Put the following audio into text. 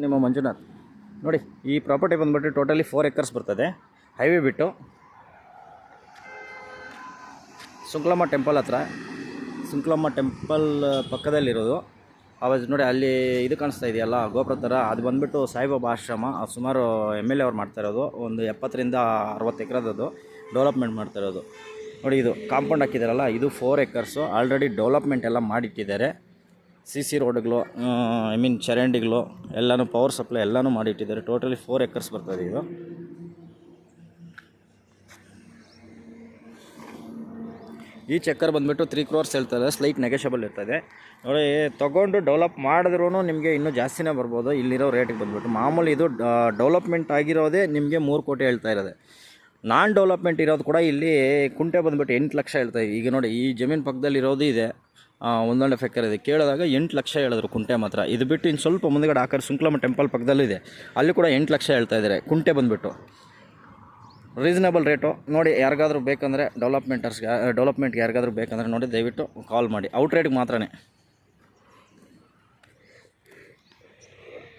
ನಿಮ್ಮ ಮಂಜುನಾಥ್ ನೋಡಿ, ಈ ಪ್ರಾಪರ್ಟಿ ಬಂದುಬಿಟ್ಟು ಟೋಟಲಿ 4 ಎಕರ್ಸ್ ಬರ್ತದೆ. ಹೈವೇ ಬಿಟ್ಟು ಸುಂಕ್ಲಮ್ಮ ಟೆಂಪಲ್ ಹತ್ರ, ಸುಂಕ್ಲಮ್ಮ ಟೆಂಪಲ್ ಪಕ್ಕದಲ್ಲಿರೋದು. ಆವಾಜ್ ನೋಡಿ, ಅಲ್ಲಿ ಇದು ಕಾಣಿಸ್ತಾ ಇದೆಯಲ್ಲ ಗೋಪುರ ಥರ, ಅದು ಬಂದುಬಿಟ್ಟು ಸಾಯಿಬಾಬಾ ಆಶ್ರಮ. ಸುಮಾರು MLA ಅವ್ರು ಮಾಡ್ತಾ ಇರೋದು. ಒಂದು 70ರಿಂದ 60 ಎಕರೆದದು ಡೆವಲಪ್ಮೆಂಟ್ ಮಾಡ್ತಾ ಇರೋದು. ನೋಡಿ, ಇದು ಕಾಂಪೌಂಡ್ ಹಾಕಿದಾರಲ್ಲ, ಇದು 4 ಎಕರ್ಸು. ಆಲ್ರೆಡಿ ಡೆವಲಪ್ಮೆಂಟ್ ಎಲ್ಲ ಮಾಡಿಟ್ಟಿದ್ದಾರೆ. CC ರೋಡ್ಗಳು, ಚರಂಡಿಗಳು ಎಲ್ಲನೂ, ಪವರ್ ಸಪ್ಲೈ ಎಲ್ಲನೂ ಮಾಡಿಟ್ಟಿದ್ದಾರೆ. ಟೋಟಲಿ 4 ಎಕರ್ಸ್ ಬರ್ತದೆ ಇದು. ಈ ಚಕ್ಕರ್ ಬಂದುಬಿಟ್ಟು 3 crores ಹೇಳ್ತಾರೆ. ಸ್ಲೈಟ್ ನೆಗೆಷಬಲ್ ಇರ್ತದೆ. ನೋಡಿ, ತೊಗೊಂಡು ಡೆವಲಪ್ ಮಾಡಿದ್ರೂ ನಿಮಗೆ ಇನ್ನೂ ಜಾಸ್ತಿನೇ ಬರ್ಬೋದು ಇಲ್ಲಿರೋ ರೇಟಿಗೆ ಬಂದುಬಿಟ್ಟು. ಮಾಮೂಲಿ ಇದು ಡೆವಲಪ್ಮೆಂಟ್ ಆಗಿರೋದೇ ನಿಮಗೆ 3 ಕೋಟಿ ಹೇಳ್ತಾ ಇರೋದೆ. ನಾನ್ ಡೆವಲಪ್ಮೆಂಟ್ ಇರೋದು ಕೂಡ ಇಲ್ಲಿ ಕುಂಟೆ ಬಂದುಬಿಟ್ಟು 8 ಲಕ್ಷ ಹೇಳ್ತಾ ಇದ್ದೀವಿ. ಈಗ ನೋಡಿ, ಈ ಜಮೀನು ಪಕ್ಕದಲ್ಲಿ ಇರೋದು ಇದೆ, 1.5 ಎಕರೆ ಇದೆ. ಕೇಳಿದಾಗ 8 ಲಕ್ಷ ಹೇಳಿದ್ರು ಕುಂಟೆ ಮಾತ್ರ. ಇದು ಬಿಟ್ಟು ಇನ್ನು ಸ್ವಲ್ಪ ಮುಂದಗಡೆ ಹಾಕಿದ್ರೆ ಸುಂಕ್ಲಮ್ಮ ಟೆಂಪಲ್ ಪಕ್ಕದಲ್ಲಿದೆ, ಅಲ್ಲಿ ಕೂಡ 8 ಲಕ್ಷ ಹೇಳ್ತಾ ಇದ್ದಾರೆ ಕುಂಟೆ ಬಂದುಬಿಟ್ಟು. Reasonable rate. ನೋಡಿ, ಯಾರಿಗಾದ್ರೂ ಬೇಕಂದರೆ ಡೆವಲಪ್ಮೆಂಟ್ಗೆ ಯಾರಿಗಾದ್ರೂ ಬೇಕಂದರೆ ನೋಡಿ, ದಯವಿಟ್ಟು ಕಾಲ್ ಮಾಡಿ. ಔಟ್ ರೇಟ್ಗೆ ಮಾತ್ರನೇ.